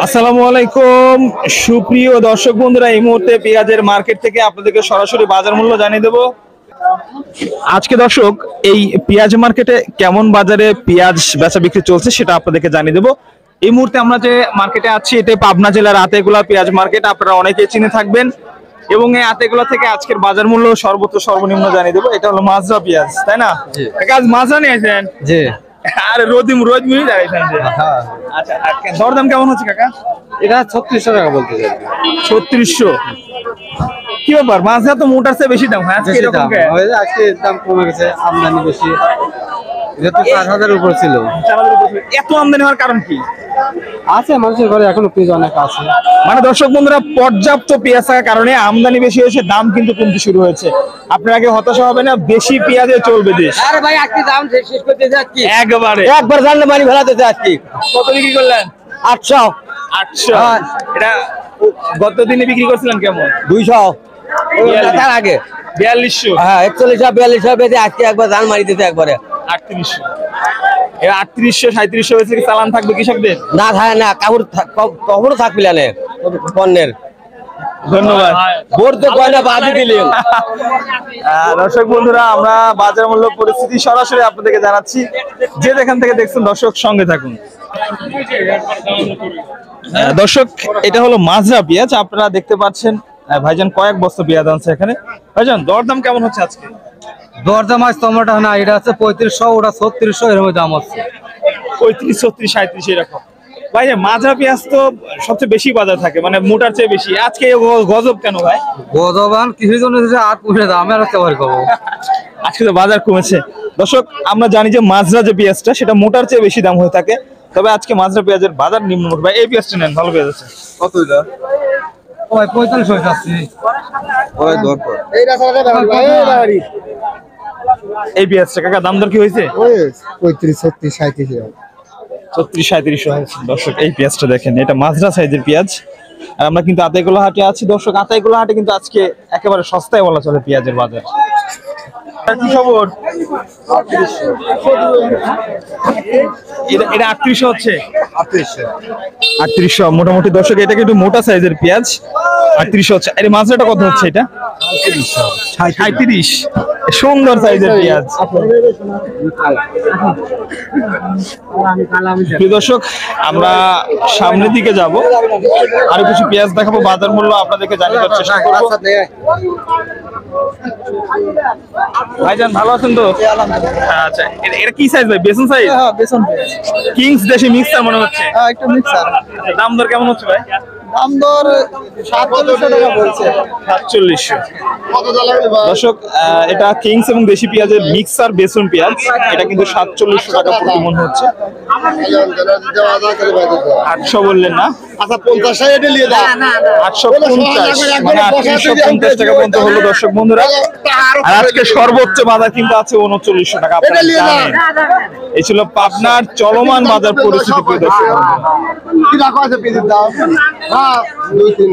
আসসালামু আলাইকুম সুপ্রিয় দর্শক বন্ধুরা, এই মুহূর্তে পেঁয়াজের মার্কেট থেকে আপনাদেরকে সরাসরি বাজার মূল্য জানিয়ে দেব। আজকে দর্শক এই পেঁয়াজ মার্কেটে কেমন বাজারে পেঁয়াজ বেচা বিক্রি চলছে সেটা আপনাদেরকে জানিয়ে দেব। এই মুহূর্তে আমরা যে মার্কেটে আছি এটা পাবনা জেলার আতেগুলা পেঁয়াজ মার্কেট, আপনারা অনেকেই চিনে থাকবেন। এবং এই আতেগুলা থেকে আজকের বাজার মূল্য সর্বোচ্চ সর্বনিম্ন জানিয়ে দেবো। এটা হলো মাজরা পেঁয়াজ, তাই না? আজ মাজরা নিয়েছেন? জি। আরে রোজ মিনিট দাঁড়াইছেন যে। আচ্ছা, দরদাম কেমন হচ্ছে কাকা? এটা 3600 টাকা বলতে চাই। 3600। কি ব্যাপার, মাজরা তো মোটার চেয়ে বেশি দাম হয় আজকে এরকম কেন? আজকে দাম কমে গেছে, আমদানি বেশি। এটা তো 4000 এর উপর ছিল। এত আমদানি হওয়ার কারণ কি? আছে মানুষের ঘরে এখনো পেঁয়াজ অনেক আছে। মানে দর্শক বন্ধুরা, পর্যাপ্ত পেঁয়াজ থাকার কারণে আমদানি বেশি হয়েছে, দাম কিন্তু কমতে শুরু হয়েছে। আপনার আগে হতাশা হবে না, বেশি পেঁয়াজে চলবে দেশ। আরে ভাই আজকে দাম শেষ করতে যাচ্ছি একবার জানলে মারি ফেলাতে যাচ্ছি। কত বিক্রি করলেন? 800। এটা গত দিনে বিক্রি করছিলেন কেমন? 200। তার আগে 4200। হ্যাঁ 4142 বেঁধে আজকে একবার জান মারি দিতে একবারে 3800। এরা 3800 3700 হয়েছে। কি চালান থাকবে কৃষকদের? না থাকে না, কাপড় থাকবে না পণ্যের। ধন্যবাদ। বোর তো কয়না বাদি দিলেন। দর্শক বন্ধুরা, আমরা বাজার মূল্য পরিস্থিতি সরাসরি আপনাদেরকে জানাচ্ছি। যে যেখান থেকে দেখছেন দর্শক সঙ্গে থাকুন। দর্শক, এটা হলো মাজরা পেঁয়াজ, আপনারা দেখতে পাচ্ছেন। ভাইজান কয়েক বস্তা পেঁয়াজ আনছে এখানে। ভাইজান দরদাম কেমন হচ্ছে আজকে? দরদাম আজ টমেটো না, এটা আছে 3500, ওটা 3600, এরকম দাম হচ্ছে। 35, 36, 37 এরকম। ভাই মাজরা পেঁয়াজ তো সবচেয়ে বেশি বাজার থাকে, মানে মোটার চেয়ে বেশি। আজকে গজব কেন ভাই? গজবান কিছু জন আর পুষে দাম আর কবার করবো। আজকে তো বাজার কমেছে। দর্শক, আমরা জানি যে মাজরা যে পেঁয়াজটা সেটা মোটার চেয়ে বেশি দাম হয়ে থাকে, তবে আজকে মাজরা পেঁয়াজের বাজার নিম্নমুখী। ভাই এই পেঁয়াজটা নেন, ভালো পেঁয়াজ আছে। কত এটা? ওই 4500 যাচ্ছে। ওই দরকার এই পেঁয়াজটা কাকা দাম দর কি হয়েছে? 35, 36, 37। 36, 37 হয়েছে। দর্শক এই পেঁয়াজটা দেখেন, এটা মাজরা সাইজের পেঁয়াজ। আর আমরা কিন্তু আতাইকুলা হাটে আছি দর্শক। আতাইকুলা হাটে কিন্তু আজকে একেবারে সস্তায় বলা চলে পেঁয়াজের বাজার। কি খবর? এটা 3800 হচ্ছে। 3800 মোটামুটি। দর্শক এটা কিন্তু মোটা সাইজের পেঁয়াজ, 3800 হচ্ছে। আরে মাজরাটা কত হচ্ছে? এটা 37। সুন্দর সাইজের পেঁয়াজ। দর্শক, আমরা সামনের দিকে যাব, আরো কিছু পেঁয়াজ দেখাবো, বাজার মূল্য আপনাদেরকে জানিয়ে দেওয়ার চেষ্টা করবো। ভাইজান ভালো আছেন তো? আচ্ছা, এটা কি সাইজ ভাই? বেসন সাইজ? বেসন কিংস দেশি মিক্সার মনে হচ্ছে। একটু মিক্সার। দাম দর কেমন হচ্ছে ভাই? দাম দর 4700 টাকা বলছে। 4700। দর্শক, এটা কিংস এবং দেশি পেঁয়াজের মিক্সার বেসন পেঁয়াজ, এটা কিন্তু 4700 টাকা প্রতি মন হচ্ছে। 800 বললেন না? আচ্ছা 50 এটা নিয়ে দাও। 850 মানে 850 টাকা পর্যন্ত হলো দর্শক বন্ধুরা। আর আজকে সর্বোচ্চ বাজার কিন্তু আছে 3900 টাকা। আপনারা জানেন, এই ছিল পাবনার চলমান বাজার পরিস্থিতি। প্রিয় দর্শক, কি রাখা আছে পেঁয়াজের দাম? হ্যাঁ 2-3